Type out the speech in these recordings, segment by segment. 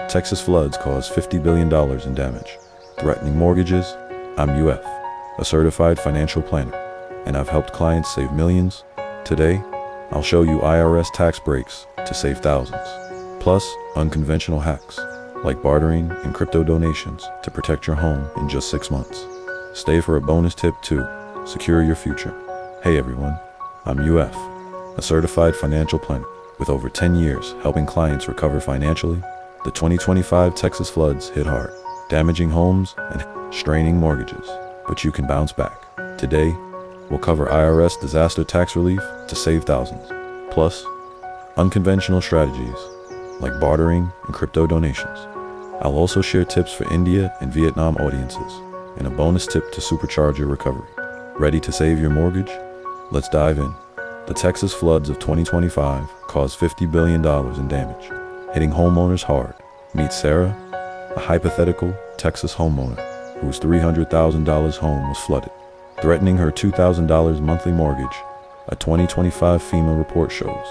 Texas floods caused $50 billion in damage, threatening mortgages. I'm UF, a certified financial planner, and I've helped clients save millions. Today, I'll show you IRS tax breaks to save thousands, plus unconventional hacks like bartering and crypto donations to protect your home in just 6 months. Stay for a bonus tip too. Secure your future. Hey everyone, I'm UF, a certified financial planner with over 10 years helping clients recover financially. The 2025 Texas floods hit hard, damaging homes and straining mortgages, but you can bounce back. Today, we'll cover IRS disaster tax relief to save thousands, plus unconventional strategies like bartering and crypto donations. I'll also share tips for India and Vietnam audiences and a bonus tip to supercharge your recovery. Ready to save your mortgage? Let's dive in. The Texas floods of 2025 caused $50 billion in damage, hitting homeowners hard. Meet Sarah, a hypothetical Texas homeowner whose $300,000 home was flooded, threatening her $2,000 monthly mortgage. A 2025 FEMA report shows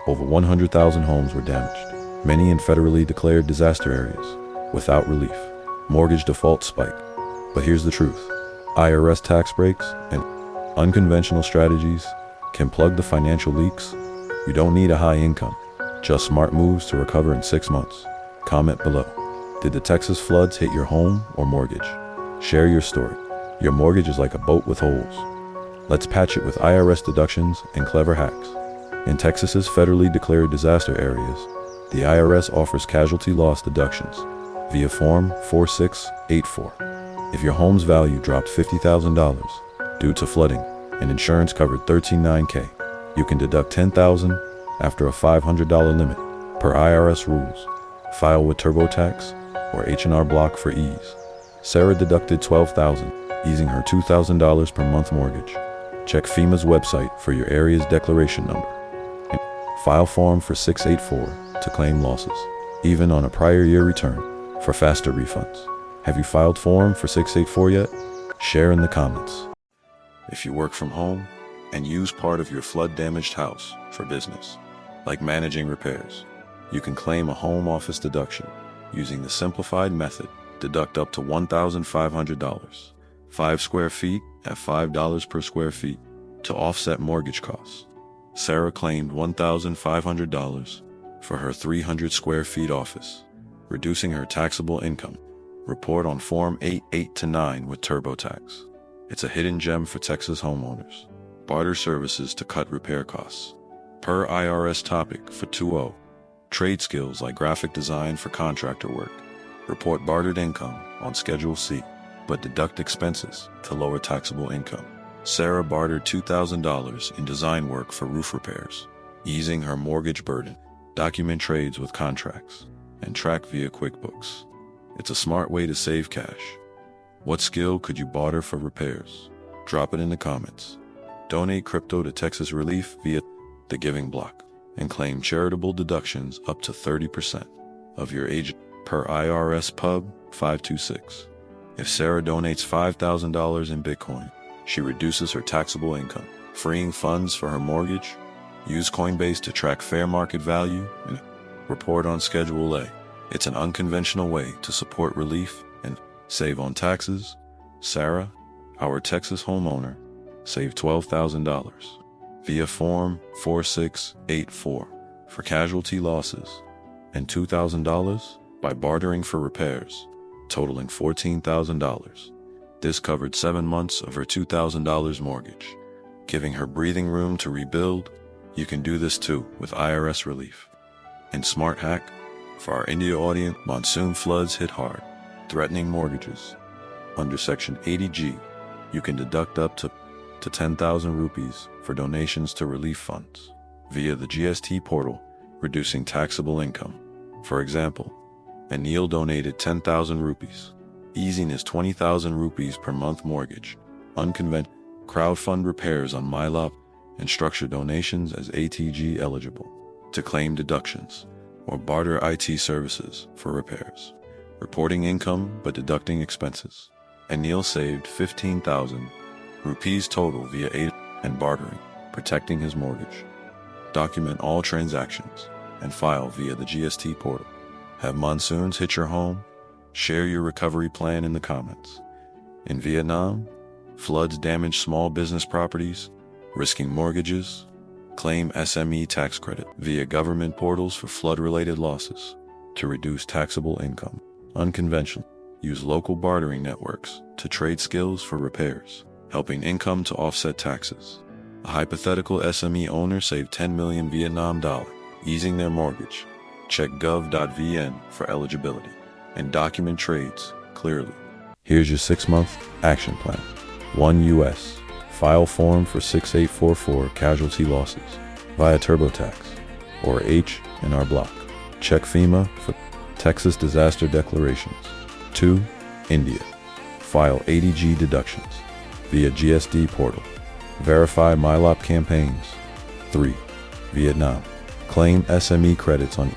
over 100,000 homes were damaged, many in federally declared disaster areas, without relief. Mortgage defaults spike. But here's the truth. IRS tax breaks and unconventional strategies can plug the financial leaks. You don't need a high income, just smart moves to recover in 6 months. Comment below. Did the Texas floods hit your home or mortgage? Share your story. Your mortgage is like a boat with holes. Let's patch it with IRS deductions and clever hacks. In Texas's federally declared disaster areas, the IRS offers casualty loss deductions via Form 4684. If your home's value dropped $50,000 due to flooding and insurance covered $13,900, you can deduct $10,000 after a $500 limit per IRS rules. File with TurboTax or H&R Block for ease. Sarah deducted $12,000, easing her $2,000 per month mortgage. Check FEMA's website for your area's declaration number. And file Form for 684 to claim losses, even on a prior year return, for faster refunds. Have you filed Form for 684 yet? Share in the comments. If you work from home and use part of your flood-damaged house for business, like managing repairs, you can claim a home office deduction using the simplified method. Deduct up to $1,500, 5 square feet at $5 per square feet, to offset mortgage costs. Sarah claimed $1,500 for her 300 square feet office, reducing her taxable income. Report on Form 88-9 with TurboTax. It's a hidden gem for Texas homeowners. Barter services to cut repair costs. Per IRS topic for 2.0. Trade skills like graphic design for contractor work. Report bartered income on Schedule C, but deduct expenses to lower taxable income. Sarah bartered $2,000 in design work for roof repairs, easing her mortgage burden. Document trades with contracts and track via QuickBooks. It's a smart way to save cash. What skill could you barter for repairs? Drop it in the comments. Donate crypto to Texas Relief via the Giving Block and claim charitable deductions up to 30% of your agent per IRS Pub 526. If Sarah donates $5,000 in Bitcoin, she reduces her taxable income, freeing funds for her mortgage. Use Coinbase to track fair market value and report on Schedule A. It's an unconventional way to support relief and save on taxes. Sarah, our Texas homeowner, saved $12,000 via Form 4684 for casualty losses and $2,000 by bartering for repairs, totaling $14,000. This covered 7 months of her $2,000 mortgage, giving her breathing room to rebuild. You can do this too with IRS relief. And smart hack for our India audience, monsoon floods hit hard, threatening mortgages. Under Section 80G, you can deduct up to 10,000 rupees for donations to relief funds via the GST portal, reducing taxable income. For example, Anil donated 10,000 rupees, easing his 20,000 rupees per month mortgage. Unconventional crowdfund repairs on MyLop and structure donations as ATG eligible to claim deductions or barter IT services for repairs. Reporting income but deducting expenses. Anil saved 15,000 rupees total via aid and bartering, protecting his mortgage. Document all transactions and file via the GST portal. Have monsoons hit your home? Share your recovery plan in the comments. In Vietnam, floods damage small business properties, risking mortgages. Claim SME tax credit via government portals for flood-related losses to reduce taxable income. Unconventional. Use local bartering networks to trade skills for repairs, helping income to offset taxes. A hypothetical SME owner saved 10 million Vietnam dollar, easing their mortgage. Check gov.vn for eligibility and document trades clearly. Here's your 6-month action plan. 1 US. File form for 6844 casualty losses via TurboTax or H&R Block. Check FEMA for Texas disaster declarations. 2. India. File 80G deductions via GSD portal. Verify MyLop campaigns. 3. Vietnam. Claim SME credits on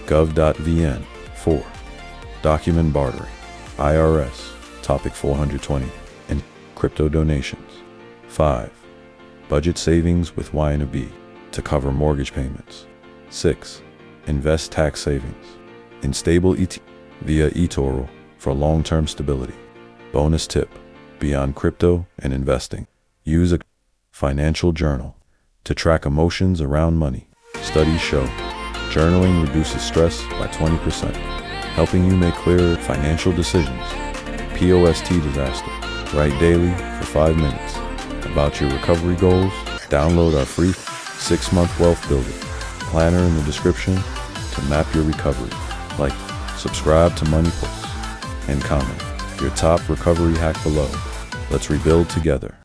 gov.vn. 4. Document bartering. IRS. Topic 420. And crypto donations. 5. Budget savings with Y&B to cover mortgage payments. 6. Invest tax savings in stable ET via eToro for long-term stability. Bonus tip: beyond crypto and investing, use a financial journal to track emotions around money. Studies show journaling reduces stress by 20%, helping you make clearer financial decisions. POST disaster. Write daily for 5 minutes about your recovery goals. Download our free 6-month wealth builder planner in the description to map your recovery. Like, subscribe to Money Pulse, and comment your top recovery hack below. Let's rebuild together.